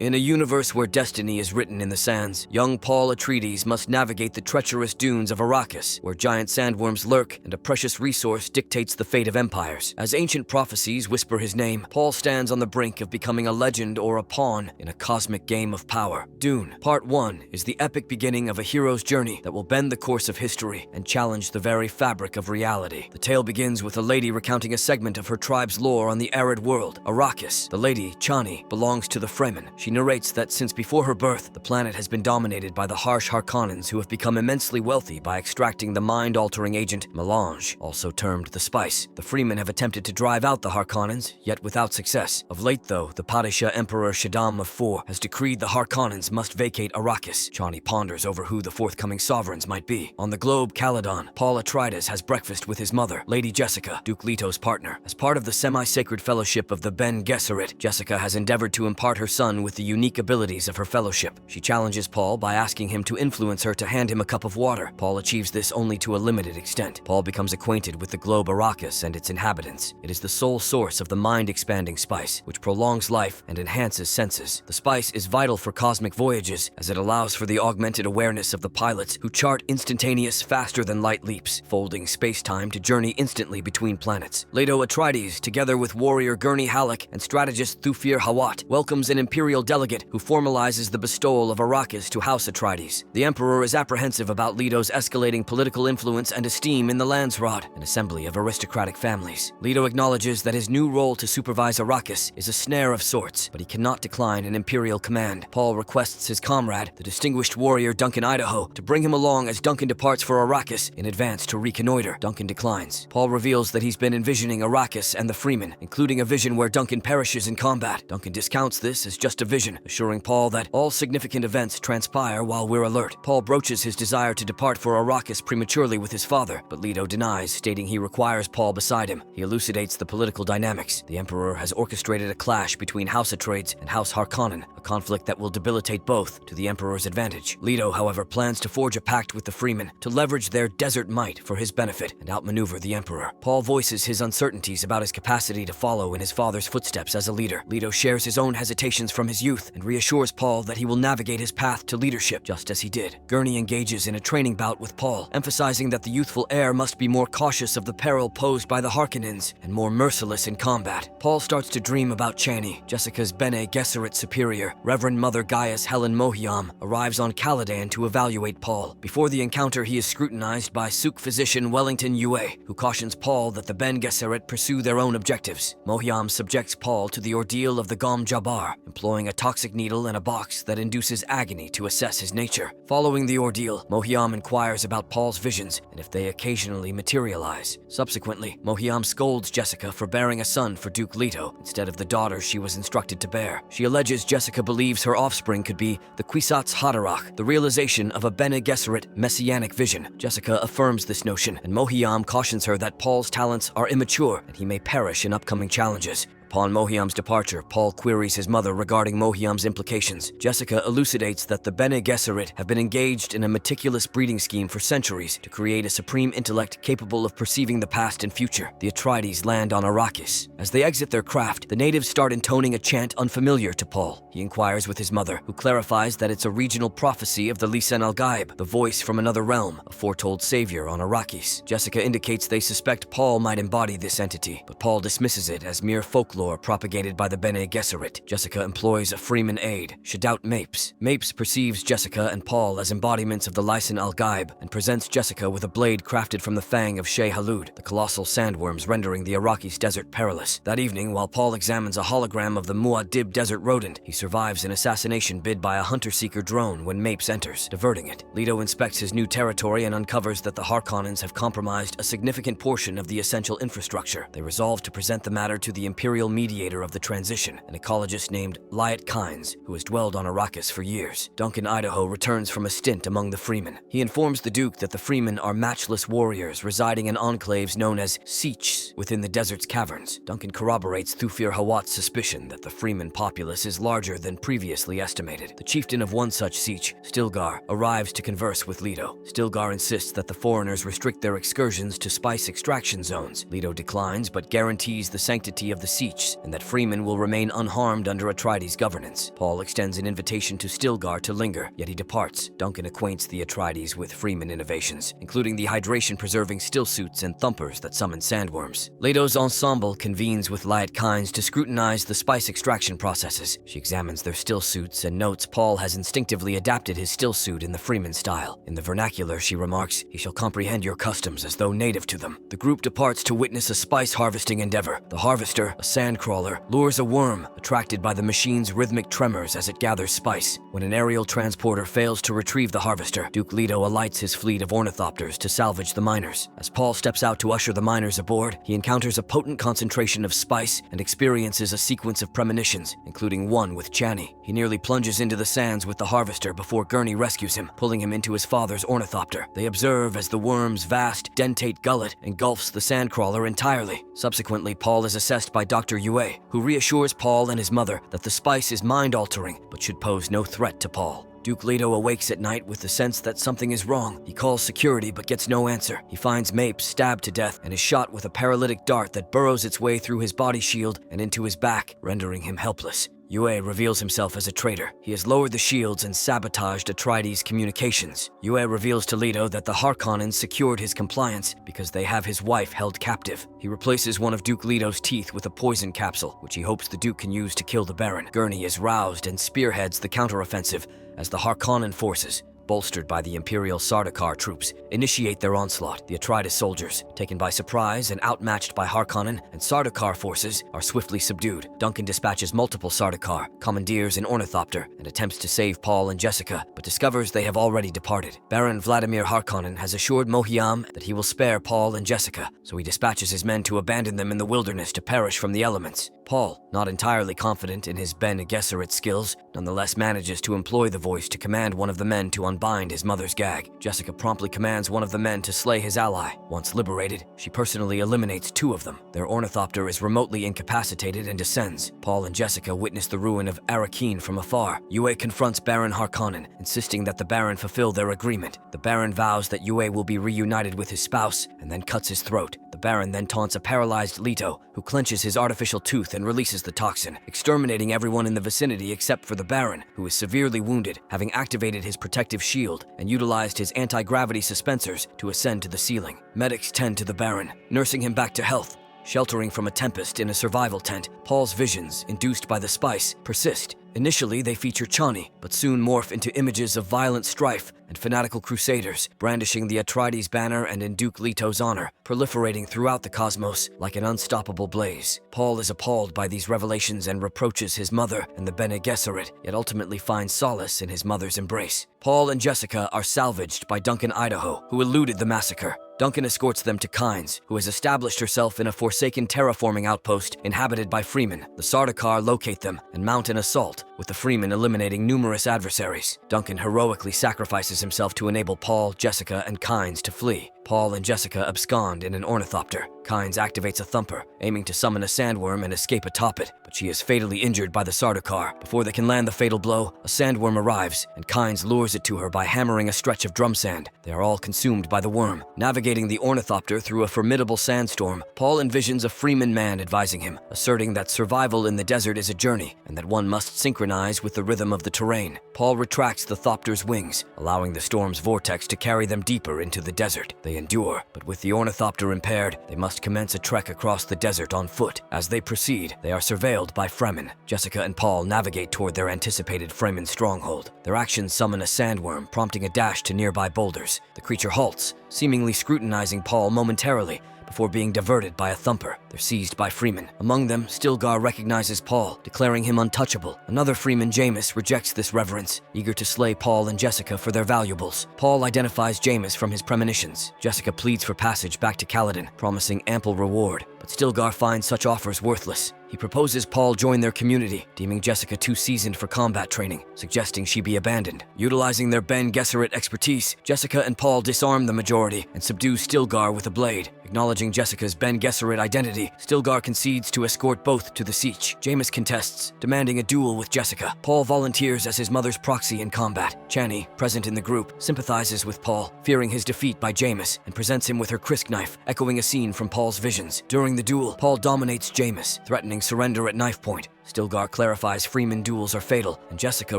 In a universe where destiny is written in the sands, young Paul Atreides must navigate the treacherous dunes of Arrakis, where giant sandworms lurk and a precious resource dictates the fate of empires. As ancient prophecies whisper his name, Paul stands on the brink of becoming a legend or a pawn in a cosmic game of power. Dune, Part 1, is the epic beginning of a hero's journey that will bend the course of history and challenge the very fabric of reality. The tale begins with a lady recounting a segment of her tribe's lore on the arid world, Arrakis. The lady, Chani, belongs to the Fremen. She narrates that since before her birth, the planet has been dominated by the harsh Harkonnens who have become immensely wealthy by extracting the mind-altering agent melange, also termed the Spaihts. The Fremen have attempted to drive out the Harkonnens, yet without success. Of late, though, the Padishah Emperor Shaddam of IV has decreed the Harkonnens must vacate Arrakis. Chani ponders over who the forthcoming sovereigns might be. On the globe Caladan, Paul Atreides has breakfast with his mother, Lady Jessica, Duke Leto's partner. As part of the semi-sacred fellowship of the Bene Gesserit, Jessica has endeavored to impart her son with the unique abilities of her fellowship. She challenges Paul by asking him to influence her to hand him a cup of water. Paul achieves this only to a limited extent. Paul becomes acquainted with the globe Arrakis and its inhabitants. It is the sole source of the mind-expanding spice, which prolongs life and enhances senses. The spice is vital for cosmic voyages, as it allows for the augmented awareness of the pilots who chart instantaneous, faster-than-light leaps, folding space-time to journey instantly between planets. Leto Atreides, together with warrior Gurney Halleck and strategist Thufir Hawat, welcomes an imperial delegate who formalizes the bestowal of Arrakis to House Atreides. The Emperor is apprehensive about Leto's escalating political influence and esteem in the Landsraad, an assembly of aristocratic families. Leto acknowledges that his new role to supervise Arrakis is a snare of sorts, but he cannot decline an imperial command. Paul requests his comrade, the distinguished warrior Duncan Idaho, to bring him along as Duncan departs for Arrakis in advance to reconnoiter. Duncan declines. Paul reveals that he's been envisioning Arrakis and the Fremen, including a vision where Duncan perishes in combat. Duncan discounts this as just a vision, assuring Paul that all significant events transpire while we're alert. Paul broaches his desire to depart for Arrakis prematurely with his father, but Leto denies, stating he requires Paul beside him. He elucidates the political dynamics. The Emperor has orchestrated a clash between House Atreides and House Harkonnen, a conflict that will debilitate both to the Emperor's advantage. Leto, however, plans to forge a pact with the Fremen to leverage their desert might for his benefit and outmaneuver the Emperor. Paul voices his uncertainties about his capacity to follow in his father's footsteps as a leader. Leto shares his own hesitations from his youth and reassures Paul that he will navigate his path to leadership just as he did. Gurney engages in a training bout with Paul, emphasizing that the youthful heir must be more cautious of the peril posed by the Harkonnens and more merciless in combat. Paul starts to dream about Chani. Jessica's Bene Gesserit superior, Reverend Mother Gaius Helen Mohiam, arrives on Caladan to evaluate Paul. Before the encounter, he is scrutinized by Suk physician Wellington Yue, who cautions Paul that the Bene Gesserit pursue their own objectives. Mohiam subjects Paul to the ordeal of the Gom Jabbar, employing a toxic needle and a box that induces agony to assess his nature. Following the ordeal, Mohiam inquires about Paul's visions and if they occasionally materialize. Subsequently, Mohiam scolds Jessica for bearing a son for Duke Leto instead of the daughter she was instructed to bear. She alleges Jessica believes her offspring could be the Kwisatz Haderach, the realization of a Bene Gesserit messianic vision. Jessica affirms this notion, and Mohiam cautions her that Paul's talents are immature and he may perish in upcoming challenges. Upon Mohiam's departure, Paul queries his mother regarding Mohiam's implications. Jessica elucidates that the Bene Gesserit have been engaged in a meticulous breeding scheme for centuries to create a supreme intellect capable of perceiving the past and future. The Atreides land on Arrakis. As they exit their craft, the natives start intoning a chant unfamiliar to Paul. He inquires with his mother, who clarifies that it's a regional prophecy of the Lisan al-Gaib, the voice from another realm, a foretold savior on Arrakis. Jessica indicates they suspect Paul might embody this entity, but Paul dismisses it as mere folklore propagated by the Bene Gesserit. Jessica employs a Fremen aide, Shadout Mapes. Mapes perceives Jessica and Paul as embodiments of the Lisan al-Gaib and presents Jessica with a blade crafted from the fang of Shai Halud, the colossal sandworms rendering the Arrakis desert perilous. That evening, while Paul examines a hologram of the Muad'Dib desert rodent, he survives an assassination bid by a hunter-seeker drone when Mapes enters, diverting it. Leto inspects his new territory and uncovers that the Harkonnens have compromised a significant portion of the essential infrastructure. They resolve to present the matter to the Imperial mediator of the transition, an ecologist named Lyot Kynes, who has dwelled on Arrakis for years. Duncan Idaho returns from a stint among the Fremen. He informs the Duke that the Fremen are matchless warriors residing in enclaves known as Spaihts within the desert's caverns. Duncan corroborates Thufir Hawat's suspicion that the Fremen populace is larger than previously estimated. The chieftain of one such Spaihts, Stilgar, arrives to converse with Leto. Stilgar insists that the foreigners restrict their excursions to spice extraction zones. Leto declines but guarantees the sanctity of the Spaihts Spaihts, and that Fremen will remain unharmed under Atreides' governance. Paul extends an invitation to Stilgar to linger, yet he departs. Duncan acquaints the Atreides with Fremen innovations, including the hydration-preserving stillsuits and thumpers that summon sandworms. Leto's ensemble convenes with Liet Kynes to scrutinize the spice extraction processes. She examines their stillsuits and notes Paul has instinctively adapted his stillsuit in the Fremen style. In the vernacular, she remarks, "He shall comprehend your customs as though native to them." The group departs to witness a spice harvesting endeavor. The harvester, a sandcrawler, lures a worm, attracted by the machine's rhythmic tremors as it gathers spice. When an aerial transporter fails to retrieve the harvester, Duke Leto alights his fleet of ornithopters to salvage the miners. As Paul steps out to usher the miners aboard, he encounters a potent concentration of spice and experiences a sequence of premonitions, including one with Chani. He nearly plunges into the sands with the harvester before Gurney rescues him, pulling him into his father's ornithopter. They observe as the worm's vast, dentate gullet engulfs the sandcrawler entirely. Subsequently, Paul is assessed by Dr. Yue, who reassures Paul and his mother that the spice is mind-altering, but should pose no threat to Paul. Duke Leto awakes at night with the sense that something is wrong. He calls security but gets no answer. He finds Mapes stabbed to death and is shot with a paralytic dart that burrows its way through his body shield and into his back, rendering him helpless. Yue reveals himself as a traitor. He has lowered the shields and sabotaged Atreides' communications. Yue reveals to Leto that the Harkonnen secured his compliance because they have his wife held captive. He replaces one of Duke Leto's teeth with a poison capsule, which he hopes the Duke can use to kill the Baron. Gurney is roused and spearheads the counteroffensive as the Harkonnen forces, bolstered by the Imperial Sardaukar troops, initiate their onslaught. The Atreides soldiers, taken by surprise and outmatched by Harkonnen and Sardaukar forces, are swiftly subdued. Duncan dispatches multiple Sardaukar, commandeers an ornithopter, and attempts to save Paul and Jessica, but discovers they have already departed. Baron Vladimir Harkonnen has assured Mohiam that he will spare Paul and Jessica, so he dispatches his men to abandon them in the wilderness to perish from the elements. Paul, not entirely confident in his Bene Gesserit skills, nonetheless manages to employ the voice to command one of the men to unbind his mother's gag. Jessica promptly commands one of the men to slay his ally. Once liberated, she personally eliminates two of them. Their ornithopter is remotely incapacitated and descends. Paul and Jessica witness the ruin of Arrakis from afar. Yue confronts Baron Harkonnen, insisting that the Baron fulfill their agreement. The Baron vows that Yue will be reunited with his spouse, and then cuts his throat. The Baron then taunts a paralyzed Leto, who clenches his artificial tooth and releases the toxin, exterminating everyone in the vicinity except for the Baron, who is severely wounded, having activated his protective shield and utilized his anti-gravity suspensors to ascend to the ceiling. Medics tend to the Baron, nursing him back to health. Sheltering from a tempest in a survival tent, Paul's visions, induced by the spice, persist. Initially, they feature Chani, but soon morph into images of violent strife and fanatical crusaders, brandishing the Atreides banner and in Duke Leto's honor, proliferating throughout the cosmos like an unstoppable blaze. Paul is appalled by these revelations and reproaches his mother and the Bene Gesserit, yet ultimately finds solace in his mother's embrace. Paul and Jessica are salvaged by Duncan Idaho, who eluded the massacre. Duncan escorts them to Kynes, who has established herself in a forsaken terraforming outpost inhabited by Fremen. The Sardaukar locate them and mount an assault, with the Fremen eliminating numerous adversaries. Duncan heroically sacrifices himself to enable Paul, Jessica, and Kynes to flee. Paul and Jessica abscond in an ornithopter. Kynes activates a thumper, aiming to summon a sandworm and escape atop it, but she is fatally injured by the Sardaukar. Before they can land the fatal blow, a sandworm arrives, and Kynes lures it to her by hammering a stretch of drum sand. They are all consumed by the worm. Navigating the ornithopter through a formidable sandstorm, Paul envisions a Fremen man advising him, asserting that survival in the desert is a journey, and that one must synchronize with the rhythm of the terrain. Paul retracts the thopter's wings, allowing the storm's vortex to carry them deeper into the desert. They endure, but with the ornithopter impaired, they must commence a trek across the desert on foot. As they proceed, they are surveilled by Fremen. Jessica and Paul navigate toward their anticipated Fremen stronghold. Their actions summon a sandworm, prompting a dash to nearby boulders. The creature halts, seemingly scrutinizing Paul momentarily, before being diverted by a thumper. They're seized by Fremen. Among them, Stilgar recognizes Paul, declaring him untouchable. Another Freeman, Jameis, rejects this reverence, eager to slay Paul and Jessica for their valuables. Paul identifies Jameis from his premonitions. Jessica pleads for passage back to Caladan, promising ample reward, but Stilgar finds such offers worthless. He proposes Paul join their community, deeming Jessica too seasoned for combat training, suggesting she be abandoned. Utilizing their Bene Gesserit expertise, Jessica and Paul disarm the majority and subdue Stilgar with a blade. Acknowledging Jessica's Bene Gesserit identity, Stilgar concedes to escort both to the siege. Jameis contests, demanding a duel with Jessica. Paul volunteers as his mother's proxy in combat. Chani, present in the group, sympathizes with Paul, fearing his defeat by Jameis, and presents him with her krisk knife, echoing a scene from Paul's visions. During the duel, Paul dominates Jameis, threatening surrender at knife point. Stilgar clarifies Fremen duels are fatal, and Jessica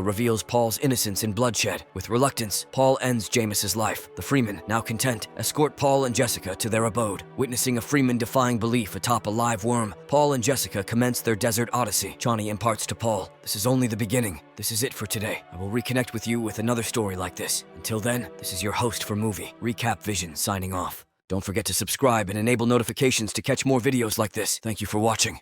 reveals Paul's innocence in bloodshed. With reluctance, Paul ends Jameis's life. The Fremen, now content, escort Paul and Jessica to their abode. Witnessing a Fremen defying belief atop a live worm, Paul and Jessica commence their desert odyssey. Chani imparts to Paul, "This is only the beginning. This is it for today. I will reconnect with you with another story like this. Until then, this is your host for Movie, Recap Vision, signing off. Don't forget to subscribe and enable notifications to catch more videos like this. Thank you for watching."